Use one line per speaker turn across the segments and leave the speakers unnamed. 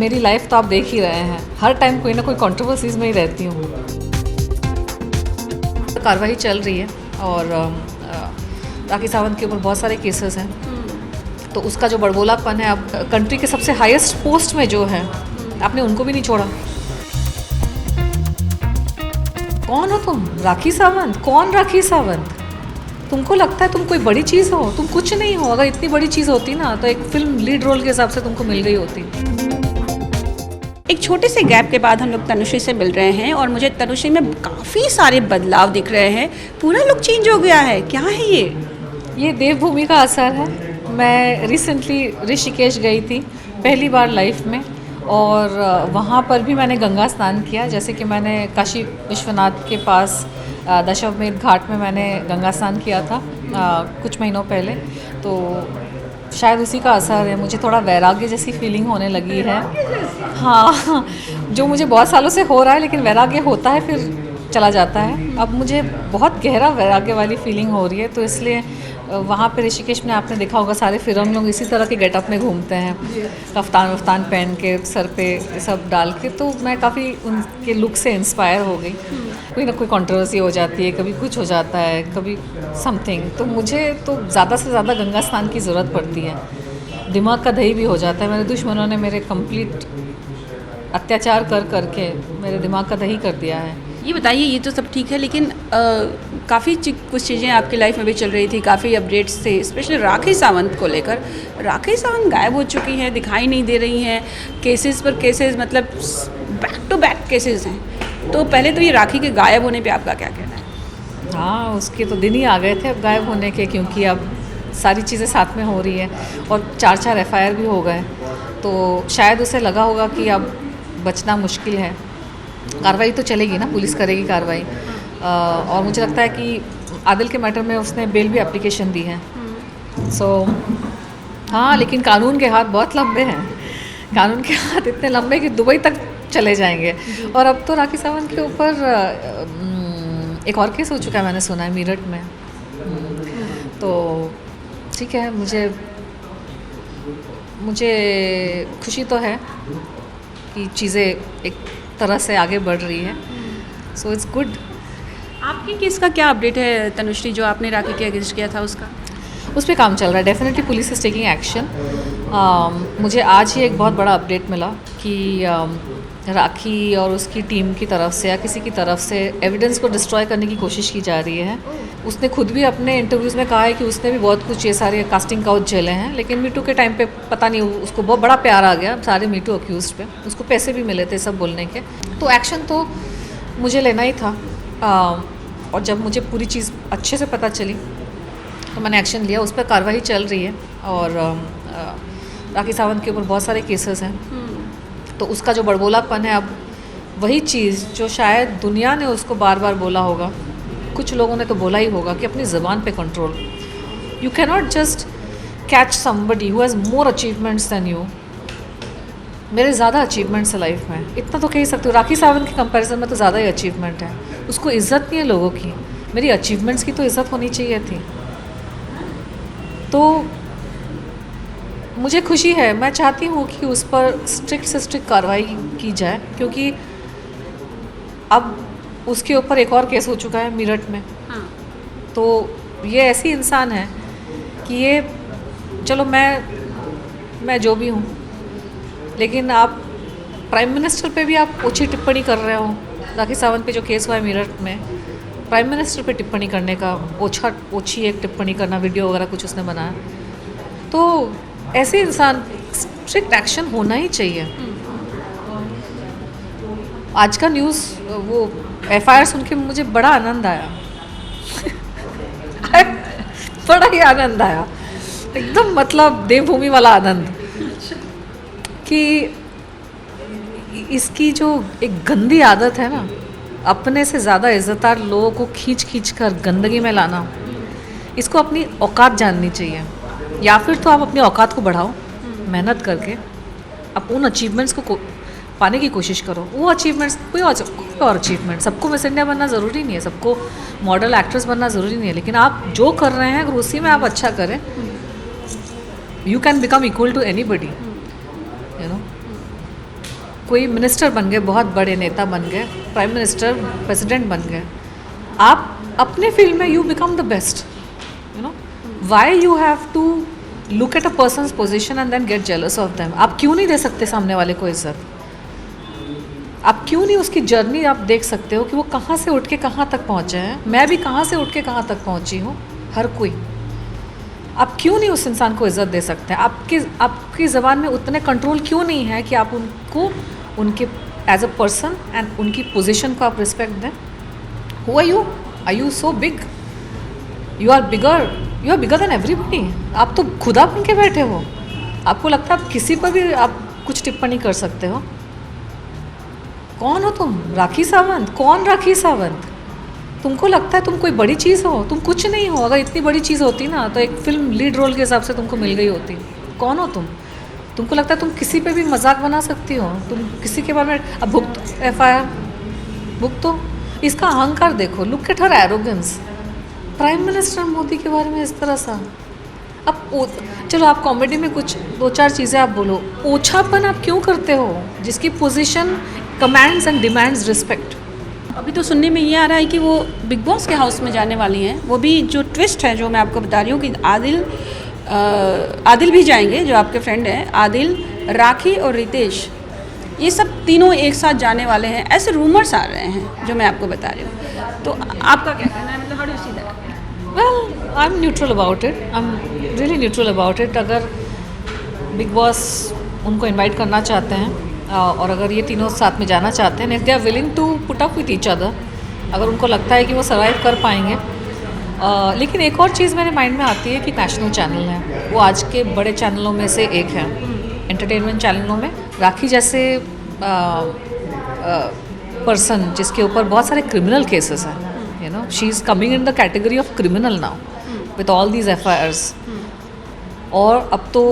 मेरी लाइफ तो आप देख ही रहे हैं, हर टाइम कोई ना कोई कंट्रोवर्सीज में ही रहती हूँ। कार्रवाई चल रही है और राखी सावंत के ऊपर बहुत सारे केसेस हैं, तो उसका जो बड़बोलापन है, अब कंट्री के सबसे हाईएस्ट पोस्ट में जो है, आपने उनको भी नहीं छोड़ा। कौन हो तुम? राखी सावंत? कौन राखी सावंत? तुमको लगता है तुम कोई बड़ी चीज़ हो? तुम कुछ नहीं हो। अगर इतनी बड़ी चीज़ होती ना तो एक फिल्म लीड रोल के हिसाब से तुमको मिल गई होती।
एक छोटे से गैप के बाद हम लोग तनुश्री से मिल रहे हैं और मुझे तनुश्री में काफ़ी सारे बदलाव दिख रहे हैं। पूरा लुक चेंज हो गया है, क्या है ये?
देवभूमि का असर है। मैं रिसेंटली ऋषिकेश गई थी पहली बार लाइफ में, और वहाँ पर भी मैंने गंगा स्नान किया। जैसे कि मैंने काशी विश्वनाथ के पास दशाश्वमेध घाट में मैंने गंगा स्नान किया था कुछ महीनों पहले, तो शायद उसी का असर है। मुझे थोड़ा वैराग्य जैसी फीलिंग होने लगी है। हाँ, जो मुझे बहुत सालों से हो रहा है, लेकिन वैराग्य होता है फिर चला जाता है। अब मुझे बहुत गहरा वैराग्य वाली फीलिंग हो रही है, तो इसलिए वहाँ पे ऋषिकेश में आपने देखा होगा सारे फिरंग लोग इसी तरह के गेटअप में घूमते हैं, कफ्तान वफ्तान पहन के, सर पे सब डाल के। तो मैं काफ़ी उनके लुक से इंस्पायर हो गई। कोई ना कोई कंट्रोवर्सी हो जाती है, कभी कुछ हो जाता है, कभी समथिंग। तो मुझे तो ज़्यादा से ज़्यादा गंगा स्नान की ज़रूरत पड़ती है। दिमाग का दही भी हो जाता है। मेरे दुश्मनों ने मेरे कंप्लीट अत्याचार कर करके मेरे दिमाग का दही कर दिया है।
ये बताइए, ये तो सब ठीक है, लेकिन काफ़ी कुछ चीज़ें आपकी लाइफ में भी चल रही थी, काफ़ी अपडेट्स थे, स्पेशली राखी सावंत को लेकर। राखी सावंत गायब हो चुकी हैं, दिखाई नहीं दे रही हैं, केसेस पर केसेस, मतलब बैक टू बैक केसेस हैं। तो पहले तो ये राखी के गायब होने पे आपका क्या कहना है?
हाँ, उसके तो दिन ही आ गए थे अब गायब होने के, क्योंकि अब सारी चीज़ें साथ में हो रही है और 4 FIR भी हो गए। तो शायद उसे लगा होगा कि अब बचना मुश्किल है। कार्रवाई तो चलेगी ना, पुलिस करेगी कार्रवाई। और मुझे लगता है कि आदिल के मैटर में उसने बेल भी एप्लीकेशन दी है। सो हाँ, लेकिन कानून के हाथ बहुत लंबे हैं। कानून के हाथ इतने लंबे कि दुबई तक चले जाएंगे। और अब तो राखी सावंत के ऊपर एक और केस हो चुका है, मैंने सुना है, मेरठ में। तो ठीक है, मुझे खुशी तो है कि चीज़ें एक तरह से आगे बढ़ रही है। So it's good.
आपके केस का क्या अपडेट है तनुश्री, जो आपने राखी के अगेंस्ट किया था उसका?
उस पर काम चल रहा है। Definitely police is taking action. मुझे आज ही एक बहुत बड़ा अपडेट मिला कि राखी और उसकी टीम की तरफ से या किसी की तरफ से एविडेंस को डिस्ट्रॉय करने की कोशिश की जा रही है। उसने खुद भी अपने इंटरव्यूज़ में कहा है कि उसने भी बहुत कुछ ये सारे कास्टिंग काउच झेले हैं, लेकिन मीटू के टाइम पे पता नहीं उसको बहुत बड़ा प्यार आ गया सारे मीटू अक्यूज़ पे। उसको पैसे भी मिले थे सब बोलने के। तो एक्शन तो मुझे लेना ही था। और जब मुझे पूरी चीज़ अच्छे से पता चली तो मैंने एक्शन लिया। उस पर कार्रवाई चल रही है और राखी सावंत के ऊपर बहुत सारे केसेस हैं, तो उसका जो बड़बोलापन है, अब वही चीज़ जो शायद दुनिया ने उसको बार बार बोला होगा, कुछ लोगों ने तो बोला ही होगा कि अपनी ज़बान पे control. You can not just catch somebody who has more achievements than you. मेरे ज़्यादा अचीवमेंट्स है लाइफ में, इतना तो कह ही सकती हूँ। राखी सावंत के कंपैरिजन में तो ज़्यादा ही अचीवमेंट है। उसको इज़्ज़त नहीं है लोगों की, मेरी अचीवमेंट्स की तो इज़्ज़त होनी चाहिए थी। तो मुझे खुशी है। मैं चाहती हूँ कि उस पर स्ट्रिक्ट से स्ट्रिक्ट कार्रवाई की जाए, क्योंकि अब उसके ऊपर एक और केस हो चुका है मेरठ में।
हाँ।
तो ये ऐसी इंसान है कि ये, चलो मैं जो भी हूँ, लेकिन आप प्राइम मिनिस्टर पे भी आप ओछी टिप्पणी कर रहे हो। राखी सावंत पे जो केस हुआ है मेरठ में, प्राइम मिनिस्टर पे टिप्पणी करने का, ओछी एक टिप्पणी करना, वीडियो वगैरह कुछ उसने बनाया। तो ऐसे इंसान, स्ट्रिक्ट एक्शन होना ही चाहिए। आज का न्यूज़ वो FIR सुन के मुझे बड़ा आनंद आया। बड़ा ही आनंद आया, एकदम मतलब देवभूमि वाला आनंद, कि इसकी जो एक गंदी आदत है ना, अपने से ज़्यादा इज़्ज़तदार लोगों को खींच खींच कर गंदगी में लाना, इसको अपनी औकात जाननी चाहिए। या फिर तो आप अपनी औकात को बढ़ाओ मेहनत करके, आप उन अचीवमेंट्स को पाने की कोशिश करो। वो अचीवमेंट्स, कोई और अचीवमेंट, सबको मिस इंडिया बनना ज़रूरी नहीं है, सबको मॉडल एक्ट्रेस बनना ज़रूरी नहीं है, लेकिन आप जो कर रहे हैं अगर उसी में आप अच्छा करें, you can become equal to anybody, you know. कोई मिनिस्टर बन गए, बहुत बड़े नेता बन गए, प्राइम मिनिस्टर, प्रेसिडेंट बन गए, आप अपने फील्ड में you become the best, you know, why you have to look at a person's position and then get jealous of them? आप क्यों नहीं दे सकते सामने वाले को इज्जत? आप क्यों नहीं उसकी जर्नी आप देख सकते हो कि वो कहाँ से उठ के कहाँ तक पहुँचे हैं? मैं भी कहाँ से उठ के कहाँ तक पहुँची हूँ, हर कोई। आप क्यों नहीं उस इंसान को इज़्ज़त दे सकते हैं? आपकी ज़बान में उतने कंट्रोल क्यों नहीं है कि आप उनको उनके एज अ पर्सन एंड उनकी पोजीशन को आप रिस्पेक्ट दें? Who are you so big? You are bigger than everybody. आप तो खुदा बन के बैठे हो। आपको लगता है आप किसी पर भी आप कुछ टिप्पणी कर सकते हो? कौन हो तुम? राखी सावंत? कौन राखी सावंत? तुमको लगता है तुम कोई बड़ी चीज़ हो? तुम कुछ नहीं हो। अगर इतनी बड़ी चीज़ होती ना तो एक फिल्म लीड रोल के हिसाब से तुमको मिल गई होती। कौन हो तुम? तुमको लगता है तुम किसी पे भी मजाक बना सकती हो? तुम किसी के बारे में अब भुगतो, FIR भुगतो। इसका अहंकार देखो, look at her arrogance. Prime minister Modi के बारे में इस तरह सा। अब चलो आप कॉमेडी में कुछ 2-4 चीज़ें आप बोलो, ओछापन आप क्यों करते हो जिसकी position commands and demands respect?
अभी तो सुनने में ये आ रहा है कि वो बिग बॉस के हाउस में जाने वाली हैं। वो भी जो ट्विस्ट है, जो मैं आपको बता रही हूँ कि आदिल भी जाएंगे, जो आपके फ्रेंड हैं, आदिल, राखी और रितेश, ये सब तीनों एक साथ जाने वाले हैं, ऐसे रूमर्स आ रहे हैं जो मैं आपको बता रही हूँ। तो आपका क्या कहना है? मतलब how do you see that?
Well, I am neutral about it. I am really neutral about it. अगर बिग बॉस उनको इनवाइट करना चाहते हैं और अगर ये तीनों साथ में जाना चाहते हैं, if they are willing to put up with each other, अगर उनको लगता है कि वो सर्वाइव कर पाएंगे। लेकिन एक और चीज़ मेरे माइंड में आती है कि नेशनल चैनल है, वो आज के बड़े चैनलों में से एक है। एंटरटेनमेंट चैनलों में राखी जैसे पर्सन जिसके ऊपर बहुत सारे क्रिमिनल केसेस हैं, you know, she is coming in the category of criminal now with all these FIRs। और अब तो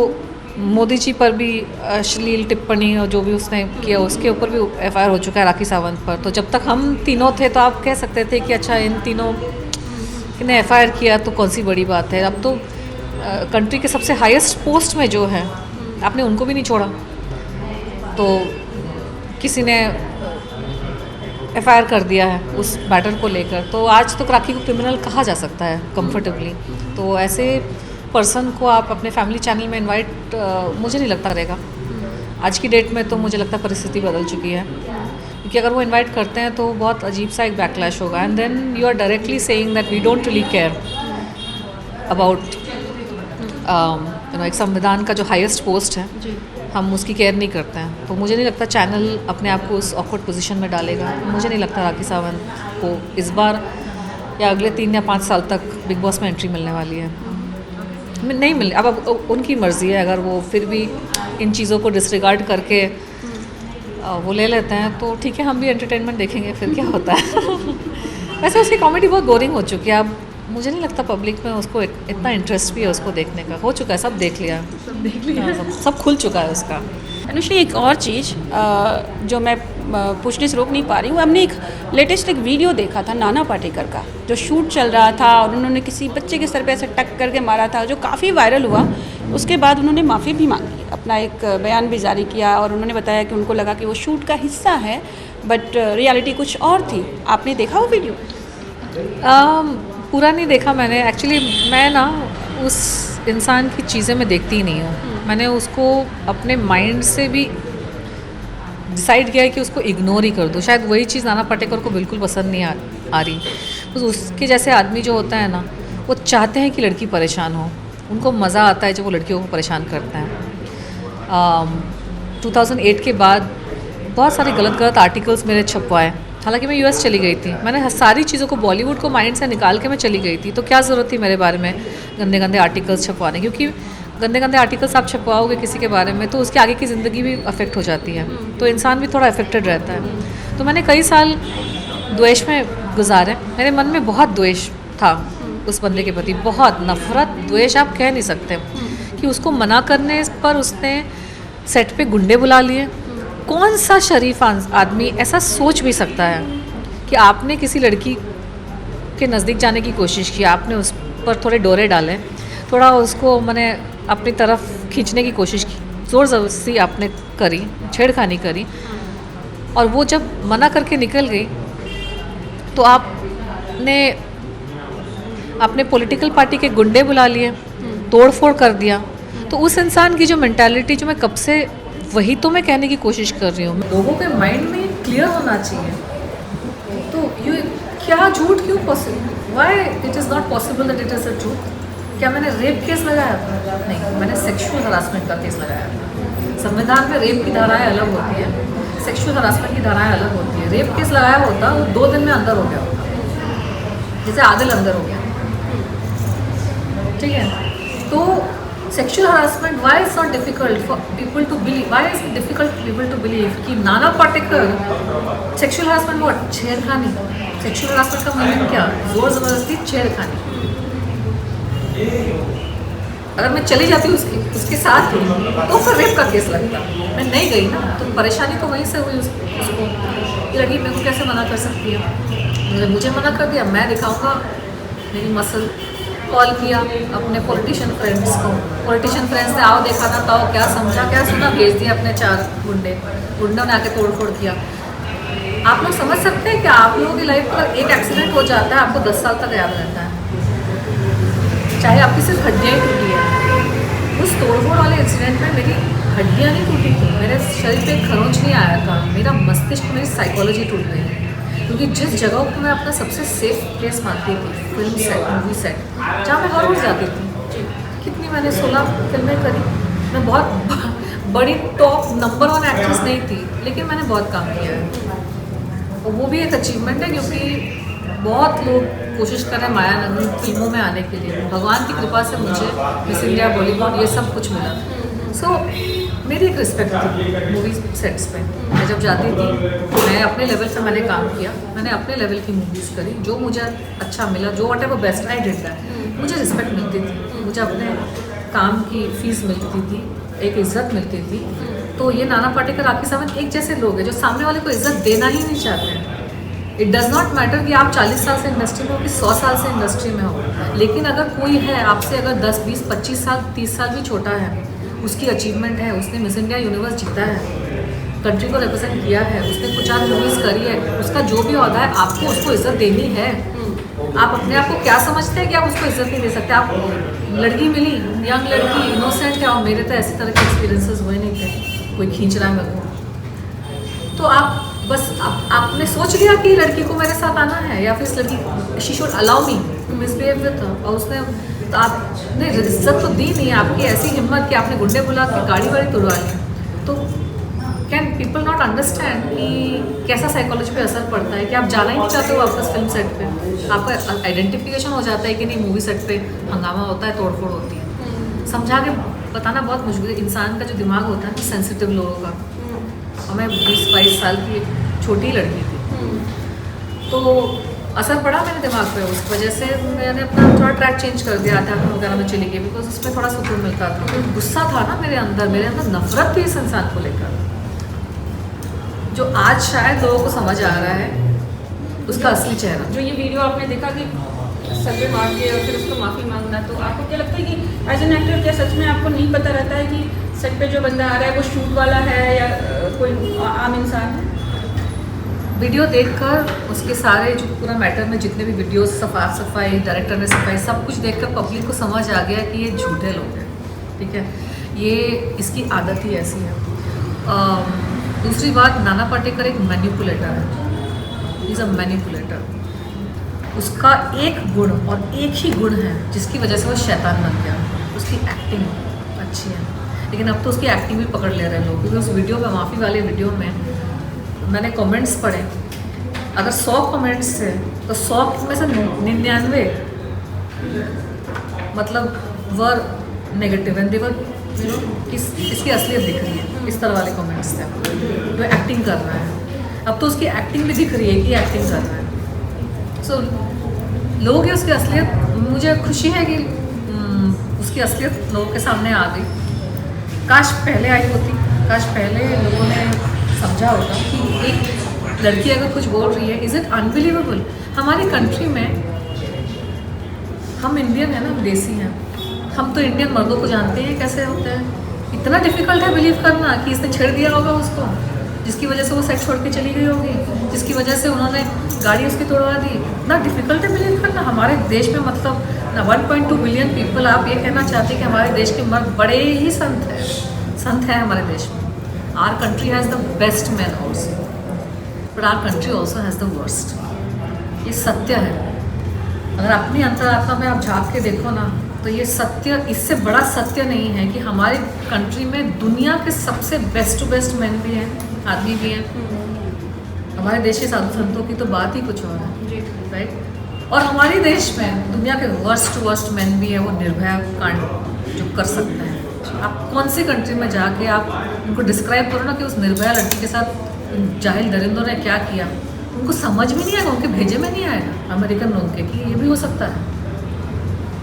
मोदी जी पर भी अश्लील टिप्पणी और जो भी उसने किया उसके ऊपर भी FIR हो चुका है राखी सावंत पर। तो जब तक हम तीनों थे तो आप कह सकते थे कि अच्छा इन तीनों ने FIR किया तो कौन सी बड़ी बात है। अब तो कंट्री के सबसे हाईएस्ट पोस्ट में जो है, आपने उनको भी नहीं छोड़ा, तो किसी ने FIR कर दिया है उस मैटर को लेकर। तो आज तो राखी को क्रिमिनल कहा जा सकता है कंफर्टेबली। तो ऐसे पर्सन को आप अपने फैमिली चैनल में इनवाइट मुझे नहीं लगता करेगा। आज की डेट में तो मुझे लगता है परिस्थिति बदल चुकी है, क्योंकि अगर वो इनवाइट करते हैं तो बहुत अजीब सा एक बैकलैश होगा। And then you are directly saying that we don't really care about एक संविधान का जो हाईएस्ट पोस्ट है, हम उसकी केयर नहीं करते हैं। तो मुझे नहीं लगता चैनल अपने आप को उस ऑकवर्ड पोजीशन में डालेगा। मुझे नहीं लगता राखी सावंत को इस बार या अगले 3 या 5 साल तक बिग बॉस में एंट्री मिलने वाली है। नहीं मिल, अब उनकी मर्ज़ी है। अगर वो फिर भी इन चीज़ों को डिसरिगार्ड करके वो ले लेते हैं तो ठीक है, हम भी एंटरटेनमेंट देखेंगे, फिर क्या होता है। वैसे उसकी कॉमेडी बहुत बोरिंग हो चुकी है अब। मुझे नहीं लगता पब्लिक में उसको इतना इंटरेस्ट भी है उसको देखने का। हो चुका है, सब देख लिया, सब खुल चुका है उसका।
अनुश्री, एक और चीज़ जो मैं पूछने से रोक नहीं पा रही हूँ, हमने एक लेटेस्ट एक वीडियो देखा था नाना पाटेकर का, जो शूट चल रहा था और उन्होंने किसी बच्चे के सर पे ऐसे टक करके मारा था, जो काफ़ी वायरल हुआ। उसके बाद उन्होंने माफ़ी भी मांगी, अपना एक बयान भी जारी किया और उन्होंने बताया कि उनको लगा कि वो शूट का हिस्सा है, बट रियलिटी कुछ और थी। आपने देखा वो वीडियो?
पूरा नहीं देखा मैंने एक्चुअली। मैं ना उस इंसान की चीज़ें मैं देखती ही नहीं हूँ। मैंने उसको अपने माइंड से भी डिसाइड किया है कि उसको इग्नोर ही कर दूँ। शायद वही चीज़ नाना पाटेकर को बिल्कुल पसंद नहीं आ रही। तो उसके जैसे आदमी जो होता है ना, वो चाहते हैं कि लड़की परेशान हो। उनको मज़ा आता है जब वो लड़कियों को परेशान करते हैं। 2008 के बाद बहुत सारे गलत आर्टिकल्स मेरे छपवाए। हालांकि मैं US चली गई थी, मैंने सारी चीज़ों को बॉलीवुड को माइंड से निकाल के मैं चली गई थी। तो क्या ज़रूरत थी मेरे बारे में गंदे आर्टिकल्स छपवाने? क्योंकि गंदे आर्टिकल्स आप छपवाओगे किसी के बारे में तो उसकी आगे की ज़िंदगी भी अफेक्ट हो जाती है, तो इंसान भी थोड़ा अफेक्टेड रहता है। तो मैंने कई साल द्वेष में गुजारे। मेरे मन में बहुत द्वेष था उस बंदे के प्रति, बहुत नफरत, द्वेष आप कह नहीं सकते। कि उसको मना करने पर उसने सेट पे गुंडे बुला लिए। कौन सा शरीफ आदमी ऐसा सोच भी सकता है कि आपने किसी लड़की के नज़दीक जाने की कोशिश की, आपने उस पर थोड़े डोरे डाले, थोड़ा उसको मैंने अपनी तरफ खींचने की कोशिश की, ज़ोर ज़बरदस्ती आपने करी, छेड़खानी करी, और वो जब मना करके निकल गई तो आपने अपने पॉलिटिकल पार्टी के गुंडे बुला लिए, तोड़ फोड़ कर दिया। तो उस इंसान की जो मेंटालिटी, जो मैं कब से वही तो मैं कहने की कोशिश कर रही हूँ, लोगों के माइंड में क्लियर होना चाहिए। तो ये क्या झूठ क्यों possible, why it is not possible that it is a झूठ। क्या मैंने रेप केस लगाया था? नहीं, मैंने सेक्सुअल हरासमेंट का केस लगाया था। संविधान में रेप की धाराएं अलग होती है, सेक्सुअल हरासमेंट की धाराएं अलग होती है। रेप केस लगाया होता वो 2 दिन में अंदर हो गया होता, जैसे आदिल अंदर हो गया, ठीक है। तो sexual harassment, why is not difficult for people to believe, why is difficult for people to believe कि Nana Patekar sexual harassment, what, छेड़खानी। सेक्सुअल हरासमेंट का मीनिंग क्या? जोर जबरदस्ती, छेड़खानी। अगर मैं चली जाती उसके साथ ही तो फिर रेप का केस लगता। मैं नहीं गई ना, तो परेशानी तो वहीं से हुई उसको। ये लगी मेरे को कैसे मना कर सकती है, मुझे मना कर दिया, मैं दिखाऊंगा मेरी मसल। कॉल किया अपने पॉलिटिशियन फ्रेंड्स को, पॉलिटिशियन फ्रेंड्स ने आओ देखा था, ताओ क्या समझा क्या सुना, भेज दिया अपने 4 गुंडों ने आके तोड़ फोड़ किया। आप लोग समझ सकते हैं कि आप लोगों की लाइफ पर एक एक्सीडेंट हो जाता है, आपको 10 साल तक याद रहता है, चाहे आपकी सिर्फ हड्डियाँ ही टूटी है। उस तोड़फोड़ वाले इंसिडेंट में मेरी हड्डियाँ नहीं टूटी थी, मेरे शरीर पे खरोंच नहीं आया था, मेरा मस्तिष्क, मेरी साइकोलॉजी टूट गई। क्योंकि जिस जगह को मैं अपना सबसे सेफ प्लेस मानती थी, फिल्म सेट, मूवी सेट, जहाँ मैं हर रोज़ जाती थी, कितनी मैंने 16 फिल्में करी। मैं बहुत बड़ी टॉप नंबर 1 एक्ट्रेस नहीं थी, लेकिन मैंने बहुत काम किया है, और वो भी एक अचीवमेंट है, क्योंकि बहुत लोग कोशिश कर रहे हैं मायानगरी फिल्मों में आने के लिए। भगवान की कृपा से मुझे मिस इंडिया, बॉलीवुड, ये सब कुछ मिला। सो मेरी एक रिस्पेक्ट थी मूवी सेट्स पे। मैं जब जाती थी, मैं अपने लेवल पे मैंने काम किया, मैंने अपने लेवल की मूवीज़ करी, जो मुझे अच्छा मिला, जो what ever best I did that. मुझे रिस्पेक्ट मिलती थी, मुझे अपने काम की फीस मिलती थी, एक इज्जत मिलती थी। तो ये नाना पाटेकर, राखी सावंत एक जैसे लोग हैं जो सामने वाले को इज्जत देना ही नहीं चाहते हैं। इट डज़ नॉट मैटर कि आप 40 साल से इंडस्ट्री में हो कि 100 साल से इंडस्ट्री में हो, लेकिन अगर कोई है आपसे अगर 10, 20, 25 साल, 30 साल भी छोटा है, उसकी अचीवमेंट है, उसने मिस इंडिया यूनिवर्स जीता है, कंट्री को रिप्रेजेंट किया है, उसने कुछ आध मूवीज़ करी है, उसका जो भी औहदा है, आपको उसको इज्जत देनी है। आप अपने आप को क्या समझते हैं कि आप उसको इज्जत नहीं दे सकते? आप लड़की मिली, यंग लड़की, इनोसेंट है, और मेरे तो ऐसी तरह के एक्सपीरियंसेस हुए नहीं थे, कोई खींच रहा है मेरे को, तो आप बस आपने सोच लिया कि लड़की को मेरे साथ आना है, या फिर इस लड़की she should allow me to misbehave with her, और उसने, तो आपने इज्जत तो दी नहीं। आपकी ऐसी हिम्मत कि आपने गुंडे बुला के गाड़ी वाड़ी तोड़वा ली। तो कैन पीपल नॉट अंडरस्टैंड कि कैसा साइकोलॉजी पे असर पड़ता है, कि आप जाना ही नहीं चाहते हो वापस फिल्म सेट पे, आपका आइडेंटिफिकेशन हो जाता है कि नहीं, मूवी सेट पे हंगामा होता है, तोड़फोड़ होती है। समझा के बताना बहुत मुश्किल है। इंसान का जो दिमाग होता है ना, सेंसिटिव लोगों का, और मैं 20-22 साल की एक छोटी लड़की थी, तो असर पड़ा मेरे दिमाग पे। उस वजह से मैंने अपना थोड़ा ट्रैक चेंज कर दिया, अध्यात्म वगैरह में चली गई, बिकॉज उसमें थोड़ा सुकून मिलता था। तो गुस्सा था ना मेरे अंदर नफरत थी इस इंसान को लेकर, जो आज शायद लोगों को समझ आ रहा है उसका असली चेहरा।
जो ये वीडियो आपने देखा कि सर्वे मार के और फिर उसको माफ़ी मांगना, तो आपको क्या लगता है कि एज एन एक्टर क्या सच में आपको नहीं पता रहता है कि सेट पे जो बंदा आ रहा है वो शूट वाला है या कोई आम इंसान है?
वीडियो देखकर उसके सारे जो पूरा मैटर में जितने भी वीडियोस, सफाई, डायरेक्टर ने सफाई, सब कुछ देखकर पब्लिक को समझ आ गया कि ये झूठे लोग हैं, ठीक है, ये इसकी आदत ही ऐसी है। दूसरी बात, नाना पाटेकर एक मैनिपुलेटर है, इज़ अ मैनिपुलेटर। उसका एक गुण और एक ही गुण है जिसकी वजह से वो शैतान बन गया, उसकी एक्टिंग अच्छी है। लेकिन अब तो उसकी एक्टिंग भी पकड़ ले रहे हैं लोग, क्योंकि उस वीडियो में, माफ़ी वाले वीडियो में मैंने कमेंट्स पढ़े, अगर 100 कमेंट्स थे तो 100 में से 99 मतलब वर नेगेटिव, एंड देवर इसकी असलियत दिख रही है, इस तरह वाले कमेंट्स थे, जो एक्टिंग कर रहा है। अब तो उसकी एक्टिंग भी दिख रही है कि एक्टिंग कर रहा है। सो लोगों की उसकी असलियत, मुझे खुशी है कि उसकी असलियत लोगों के सामने आ गई। काश पहले आई होती, काश पहले लोगों ने समझा होगा कि एक लड़की अगर कुछ बोल रही है, इज़ इट अनबिलीवेबल। हमारी कंट्री में हम इंडियन है ना, देसी हैं, हम तो इंडियन मर्दों को जानते हैं कैसे होते हैं। इतना डिफिकल्ट है बिलीव करना कि इसने छेड़ दिया होगा उसको, जिसकी वजह से वो सेट छोड़ के चली गई होगी, जिसकी वजह से उन्होंने गाड़ी उसकी तोड़वा दी। इतना डिफिकल्ट है बिलीव करना हमारे देश में, मतलब ना 1.2 बिलियन पीपल। आप ये कहना चाहते हैं कि हमारे देश के मर्द बड़े ही संत हैं हमारे देश में। Our country has the best man also, but our country also has the worst. ये सत्य है। अगर अपनी अंतरात्मा में आप झाँक के देखो ना, तो ये सत्य, इससे बड़ा सत्य नहीं है कि हमारी कंट्री में दुनिया के सबसे बेस्ट टू बेस्ट मैन भी हैं, आदमी भी हैं। हमारे देश के साधु संतों की तो बात ही कुछ और है, राइट। और हमारे देश में दुनिया के वर्स्ट टू वर्स्ट मैन भी है, वो निर्भया कांड जो कर सकते हैं। आप कौन सी कंट्री में जाके आप उनको डिस्क्राइब करो ना कि उस निर्भया लड़की के साथ जाहिल दरिंदों ने क्या किया, उनको समझ में नहीं आएगा, उनके भेजे में नहीं आएगा अमेरिकन लोग के कि ये भी हो सकता है।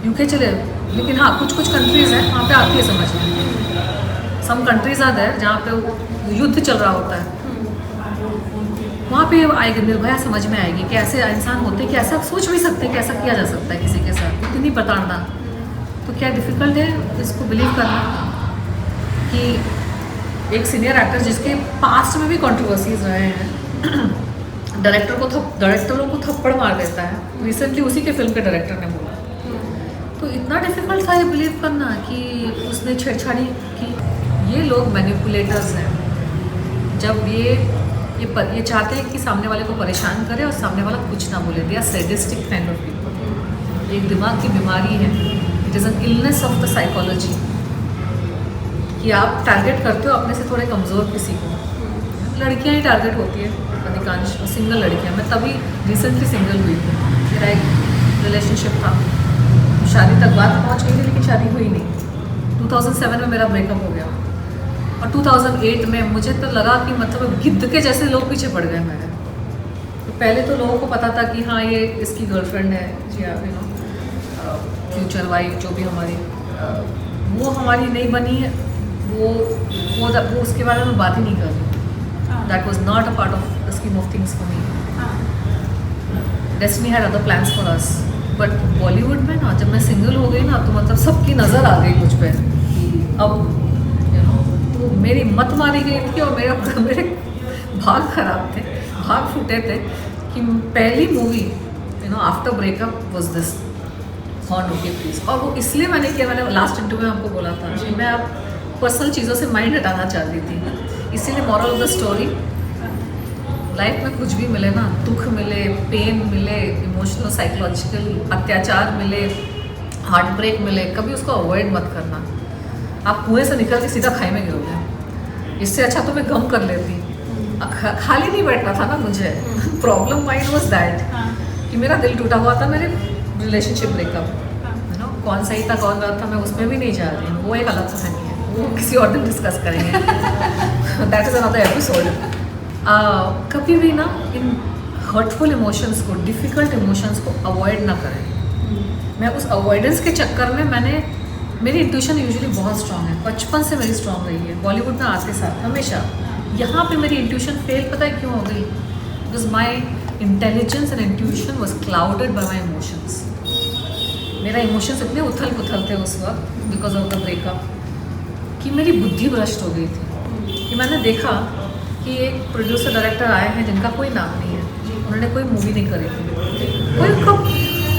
यूके चले, लेकिन हाँ कुछ कुछ कंट्रीज़ हैं वहाँ पे आती है समझ में। सम कंट्रीज आर देयर जहाँ पे युद्ध चल रहा होता है, वहाँ पे आएगी निर्भया, समझ में आएगी कि ऐसे इंसान होते हैं कि ऐसा सोच भी सकते हैं कि ऐसा किया जा सकता है किसी के साथ, इतनी प्रताड़ना। तो क्या डिफ़िकल्ट है इसको बिलीव करना कि एक सीनियर एक्टर जिसके पास्ट में भी कंट्रोवर्सीज रहे हैं डायरेक्टरों को थप्पड़ मार देता है। रिसेंटली उसी के फिल्म के डायरेक्टर ने बोला। तो इतना डिफ़िकल्ट था ये बिलीव करना कि उसने छेड़छाड़ी की। ये लोग मैनिपुलेटर्स हैं। जब ये चाहते हैं कि सामने वाले को परेशान करे और सामने वाला कुछ ना बोले। They are sadistic kind of people. एक दिमाग की बीमारी है, it is an illness of the psychology, कि आप टारगेट करते हो अपने से थोड़े कमज़ोर किसी को। लड़कियां ही टारगेट होती है अधिकांश, सिंगल लड़कियां। मैं तभी रिसेंटली सिंगल हुई थी, मेरा एक रिलेशनशिप था, शादी तक बात पहुंच गई थी लेकिन शादी हुई नहीं। 2007 में मेरा ब्रेकअप हो गया और 2008 में मुझे तो लगा कि मतलब गिद्ध के जैसे लोग पीछे पड़ गए मेरे। तो पहले तो लोगों को पता था कि हाँ ये इसकी गर्लफ्रेंड है या फ्यूचर वाइफ जो भी हमारी, वो हमारी नहीं बनी है, वो उसके बारे में बात ही नहीं कर रही। That was not a part of the scheme of things for me. Destiny had other plans for us. But Bollywood में ना जब मैं सिंगल हो गई ना, तो मतलब सबकी नज़र आ गई मुझ पर। अब तो मेरी मत मारी गई थी और मेरे भाग खराब थे, भाग फूटे थे कि पहली movie after breakup was this horn okay please. और वो इसलिए मैंने किया, मैंने लास्ट इंटरव्यू में आपको बोला था कि मैं अब पर्सनल चीज़ों से माइंड हटाना चाहती थी। इसीलिए moral of the story, life में कुछ भी मिले ना, दुख मिले, पेन मिले, इमोशनल साइकोलॉजिकल अत्याचार मिले, हार्ट ब्रेक मिले, कभी उसको अवॉइड मत करना। आप कुएं से निकल के सीधा खाई में गिरोगे। इससे अच्छा तो मैं गम कर लेती, खाली नहीं बैठना था ना मुझे। प्रॉब्लम माइंड वॉज दैट कि मेरा दिल टूटा हुआ था, मेरे रिलेशनशिप ब्रेकअप कौन सही था कौन गलत था मैं उसमें भी नहीं जा रही हूँ, वो एक अलग कहानी है, वो किसी और दिन डिस्कस करेंगे। That is another episode. कभी भी ना इन हर्टफुल इमोशंस को, डिफ़िकल्ट इमोशंस को अवॉइड ना करें। मैं उस अवॉइडेंस के चक्कर में मेरी इंट्यूशन यूजुअली बहुत स्ट्रांग है, बचपन से मेरी स्ट्रांग रही है, बॉलीवुड में आते साथ हमेशा। यहाँ पे मेरी इंट्यूशन फेल पता है क्यों हो गई? Because my intelligence and intuition was clouded by my emotions. मेरा इमोशंस इतने उथल पुथल थे उस वक्त बिकॉज ऑफ द ब्रेकअप कि मेरी बुद्धि भ्रष्ट हो गई थी। कि मैंने देखा कि एक प्रोड्यूसर डायरेक्टर आए हैं जिनका कोई नाम नहीं है, उन्होंने कोई मूवी नहीं करी थी,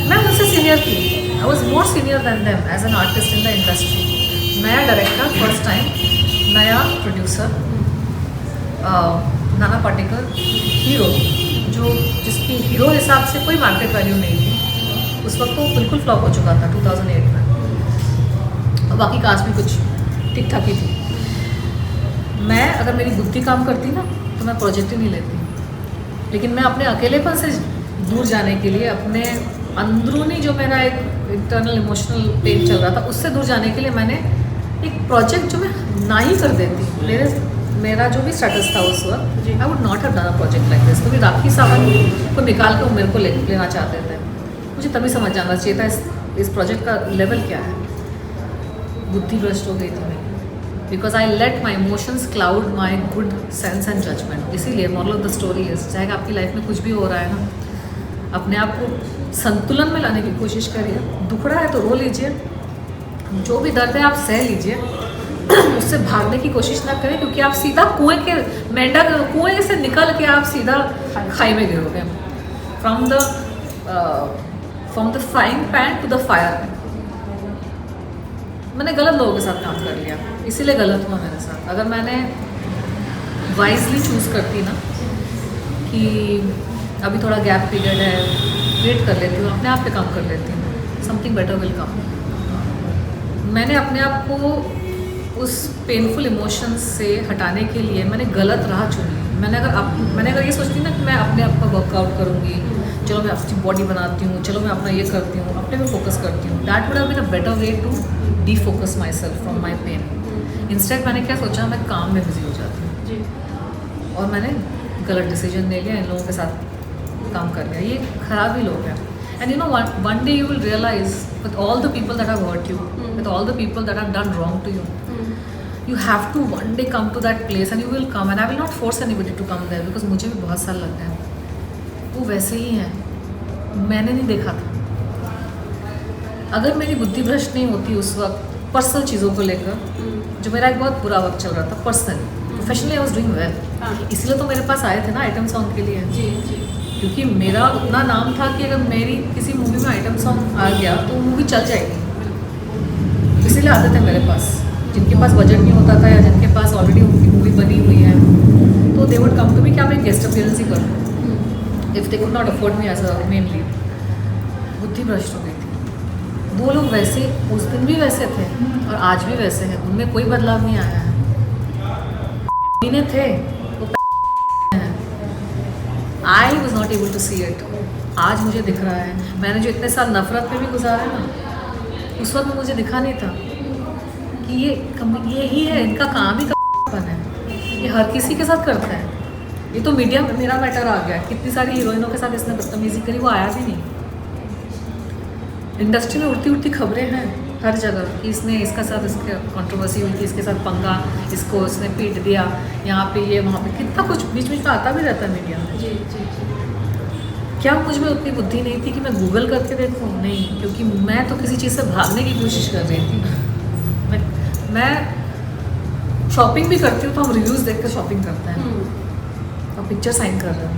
मैं उनसे सीनियर थी, I was more senior than them as an artist in the industry. नया डायरेक्टर, फर्स्ट टाइम, नया प्रोड्यूसर, नाना पाटेकर हीरो, जिसकी हीरो हिसाब से कोई मार्केट वैल्यू नहीं थी उस वक्त, तो बिल्कुल फ्लॉप हो चुका था 2008 में, और बाकी कास्ट भी कुछ ठीक ठाक ही थी। मैं अगर मेरी बुद्धि काम करती ना तो मैं प्रोजेक्ट ही नहीं लेती, लेकिन मैं अपने अकेलेपन से दूर जाने के लिए, अपने अंदरूनी जो मेरा एक इंटरनल इमोशनल पेन चल रहा था उससे दूर जाने के लिए मैंने एक प्रोजेक्ट जो मैं ना ही कर देती। मेरा जो भी स्टेटस था उस वक्त, I would not have done a project like this. क्योंकि राखी सावंत को निकाल कर मेरे को लेना चाहते थे। मुझे तभी समझ जाना चाहिए था इस प्रोजेक्ट का लेवल क्या है। बुद्धि भ्रष्ट हो गई थी मेरी, because I let my emotions cloud my good sense and judgment. इसीलिए moral of the story is, चाहे आपकी लाइफ में कुछ भी हो रहा है ना, अपने आप को संतुलन में लाने की कोशिश करिए। दुखड़ा है तो रो लीजिए, जो भी दर्द है आप सह लीजिए, उससे भागने की कोशिश ना करें, क्योंकि आप सीधा कुएं से निकल के आप सीधा खाई में गिरोगे। From the frying pan to the fire. मैंने गलत लोगों के साथ काम कर लिया, इसीलिए गलत हुआ मेरे साथ। अगर मैंने वाइजली चूज़ करती ना कि अभी थोड़ा गैप पीरियड है, वेट कर लेती हूँ, अपने आप पे काम कर लेती हूँ, समथिंग बेटर विल कम। मैंने अपने आप को उस पेनफुल इमोशंस से हटाने के लिए मैंने गलत राह चुनी। मैंने अगर ये सोचती ना कि मैं अपने आप का वर्कआउट करूँगी, चलो मैं अपनी बॉडी बनाती हूँ, चलो मैं अपना ये करती हूँ, अपने पे फोकस करती हूँ, that would have been a better way to defocus myself from my pain. Instead मैंने क्या सोचा, मैं काम में बिजी हो जाती हूँ और मैंने गलत डिसीजन ले लिया, इन लोगों के साथ काम कर लिया। ये खराब ही लोग हैं। And you know one day you will realize with all the people that have hurt you, with all the people that have done wrong to you, you have to one day come to that place and you will come, and I will not force anybody to come there because मुझे भी बहुत साल लगता है। वो वैसे ही हैं, मैंने नहीं देखा था। अगर मेरी बुद्धि भ्रष्ट नहीं होती उस वक्त पर्सनल चीज़ों को लेकर, जो मेरा एक बहुत बुरा वक्त चल रहा था personally, professionally I was doing well, इसलिए तो मेरे पास आए थे ना आइटम सॉन्ग के लिए। जी। क्योंकि मेरा उतना नाम था कि अगर मेरी किसी मूवी में आइटम सॉन्ग आ गया तो वो मूवी चल जाएगी, इसीलिए आते थे मेरे पास। जिनके पास बजट नहीं होता था या जिनके पास ऑलरेडी उनकी मूवी बनी हुई है, तो they would come to me कि आप एक गेस्ट अपीयरेंस ही करो, if they could not afford me as a main lead. बुद्धि भ्रष्ट हो गई थी। वो लोग वैसे उस दिन भी वैसे थे और आज भी वैसे हैं, उनमें कोई बदलाव नहीं आया है। थे I was not able to see it. आज मुझे दिख रहा है। मैंने जो इतने साल नफरत में भी गुजारा ना, उस वक्त मुझे दिखा नहीं था कि ये ही है, इनका काम ही है, ये हर किसी के साथ करता है। ये तो मीडिया में मेरा मैटर आ गया। कितनी सारी हीरोइनों के साथ इसने बदतमीजी करी, वो आया भी नहीं। इंडस्ट्री में उड़ती उड़ती खबरें हैं हर जगह कि इसके साथ इसके कंट्रोवर्सी हुई थी, इसके साथ पंगा, इसको इसने पीट दिया, यहाँ पे ये वहाँ पे, कितना कुछ बीच बीच में आता भी रहता है मीडिया में। जी जी जी। क्या मुझ में उतनी बुद्धि नहीं थी कि मैं गूगल करके देखूँ? नहीं, क्योंकि मैं तो किसी चीज़ से भागने की कोशिश कर रही थी। मैं शॉपिंग भी करती हूँ तो हम रिव्यूज़ देख कर शॉपिंग करते हैं और पिक्चर साइन कर रहे हैं।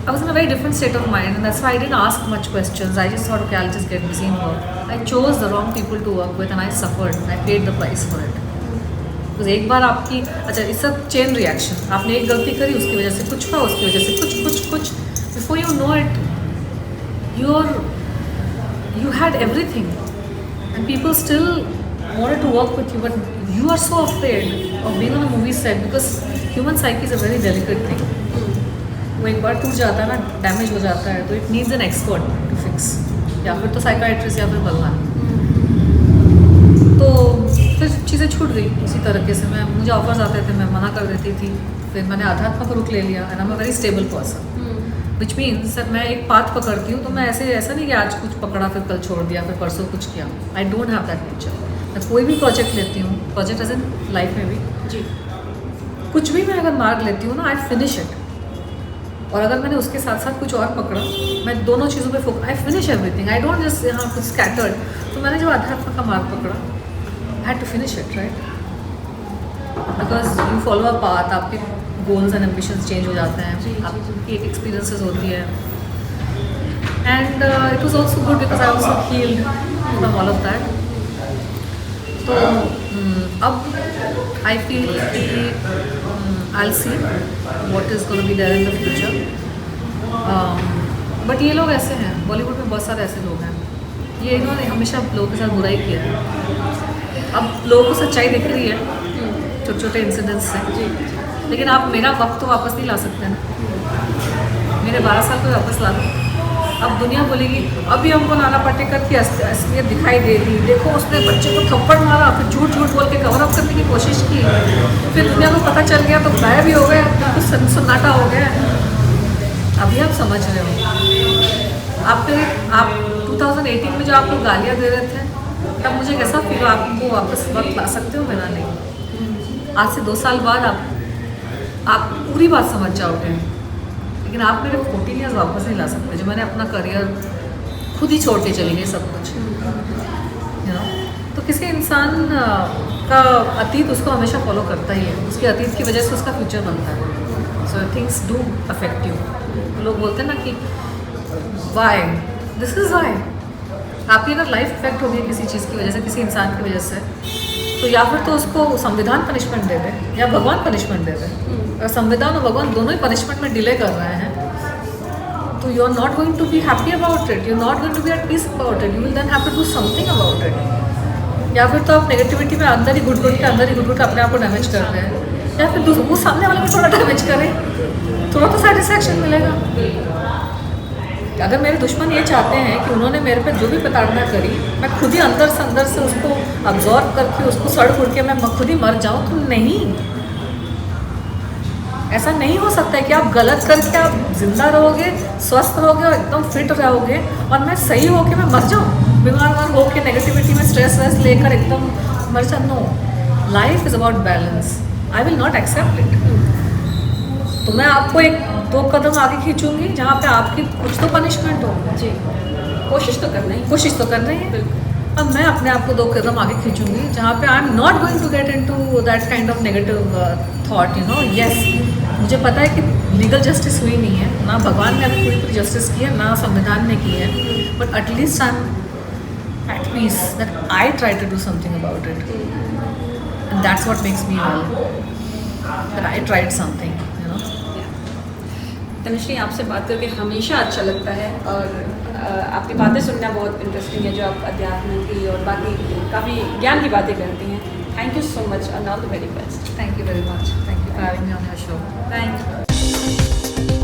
I was in a very different state of mind, and that's why I didn't ask much questions. I just thought, okay, I'll just get busy in work. I chose the wrong people to work with, and I suffered. I paid the price for it. Because एक बार आपकी it's a chain reaction. आपने एक गलती करी, उसकी वजह से कुछ हुआ, उसकी वजह से कुछ before you know it you had everything, and people still wanted to work with you, but you are so afraid of being on a movie set because human psyche is a very delicate thing. वो एक बार टूट जाता है ना, damage हो जाता है, तो it needs an expert to fix, या फिर तो साइकाइट्रिस्ट या फिर बलवान। तो फिर चीज़ें छूट गई उसी तरीके से। मुझे ऑफर्स आते थे, मैं मना कर देती थी। फिर मैंने अध्यात्म का रुख ले लिया, and I am a very stable person, which means sir मैं एक पाथ पकड़ती हूँ तो मैं ऐसा नहीं कि आज कुछ पकड़ा फिर कल छोड़ दिया फिर परसों कुछ किया। I don't have that nature. मैं कोई भी प्रोजेक्ट लेती हूँ, प्रोजेक्ट एज इन लाइफ में भी जी, कुछ भी मैं अगर मार्ग लेती हूँ ना, आई फिनिश इट। और अगर मैंने उसके साथ साथ कुछ और पकड़ा, मैं दोनों चीज़ों पे focus, I finish everything, I don't just यहाँ कुछ स्कैटर्ड। तो मैंने जब अध्यात्म का मार्ग पकड़ा, I had to finish it, right? Because you follow a path, आपके गोल्स एंड एम्बिशंस चेंज हो जाते हैं, आपकी एक एक्सपीरियंसेस होती है। And it was also good because I also healed from all of that. तो अब आई फील कि I'll see what is going to be there in the future. But ये लोग ऐसे हैं, बॉलीवुड में बहुत सारे ऐसे लोग हैं, ये इन्होंने हमेशा लोगों के साथ बुराई किया है। अब लोगों को सच्चाई दिख रही है छोटे छोटे इंसिडेंट्स से, लेकिन आप मेरा वक्त तो वापस नहीं ला सकते ना। मेरे 12 साल को वापस ला दो। अब दुनिया बोलेगी अभी हमको नाना पाटेकर की असलियत दिखाई दे रही, देखो उसने बच्चे को थप्पड़ मारा, फिर झूठ बोल के कवर अप करने की कोशिश की, फिर दुनिया को पता चल गया तो गायब भी हो गया, कुछ सन्नाटा हो गया। अभी आप समझ रहे हो। आप 2018 में जो आप लोग गालियाँ दे रहे थे, तब मुझे कैसा फील हो? आपको वापस वक्त ला सकते हो? मेरा नहीं। आज से 2 साल बाद आप पूरी बात समझ जाओगे, लेकिन आप मेरे 14 ईयर्स वापस नहीं ला सकते, जो मैंने अपना करियर खुद ही छोड़ के चली गई, सब कुछ, यू नो। तो किसी इंसान का अतीत उसको हमेशा फॉलो करता ही है, उसके अतीत की वजह से उसका फ्यूचर बनता है। So things do affect you. लोग बोलते हैं ना कि वाई, दिस इज़ वाई। आपकी अगर लाइफ इफेक्ट हो गई किसी चीज़ की वजह से, किसी इंसान की वजह से, तो या फिर तो उसको संविधान पनिशमेंट दे दे या भगवान पनिशमेंट दे दे। अगर संविधान और भगवान दोनों ही पनिशमेंट में डिले कर रहे हैं, तो you are not going to be happy about it, you are not going to be at peace about it, you will then have to do something about it. या फिर तो आप नेगेटिविटी में अंदर ही घुट घुट के अपने आप को डैमेज कर रहे हैं, या फिर वो सामने वाले को थोड़ा डैमेज करें, थोड़ा तो सेटिस्फैक्शन मिलेगा। अगर मेरे दुश्मन ये चाहते हैं कि उन्होंने मेरे पे जो भी प्रताड़ना करी, मैं खुद ही अंदर से उसको अब्जॉर्व करके उसको सड़ उड़ के मैं खुद ही मर जाऊँ, तो नहीं, ऐसा नहीं हो सकता है कि आप गलत करके आप जिंदा रहोगे, स्वस्थ रहोगे और एकदम फिट रहोगे, और मैं सही होके मैं मर जाऊँ, बीमार होके नेगेटिविटी में स्ट्रेस वेस लेकर एकदम मर जाऊँ। No, life is about balance. I will not accept it. तो मैं आपको 1-2 कदम आगे खींचूंगी जहाँ पे आपकी कुछ तो पनिशमेंट हो।
जी, कोशिश तो करना ही है।
अब मैं अपने आप को 2 कदम आगे खींचूंगी जहाँ पे I am not going to get into that kind of negative thought, you know. Yes, मुझे पता है कि लीगल जस्टिस हुई नहीं है, ना भगवान ने अभी पूरी जस्टिस की है, ना संविधान ने की है, but at least I am at peace that I try to do something about it, and that's what makes me well, that I tried something, you know.
Tanushree, आपसे बात करके हमेशा अच्छा लगता है, और आपकी बातें सुनना बहुत इंटरेस्टिंग है, जो आप अध्यात्म की और बाकी काफ़ी ज्ञान की बातें करती हैं। Thank you so much and all the very best.
Thank you very much. Thank you for having me on your show.
Thank you.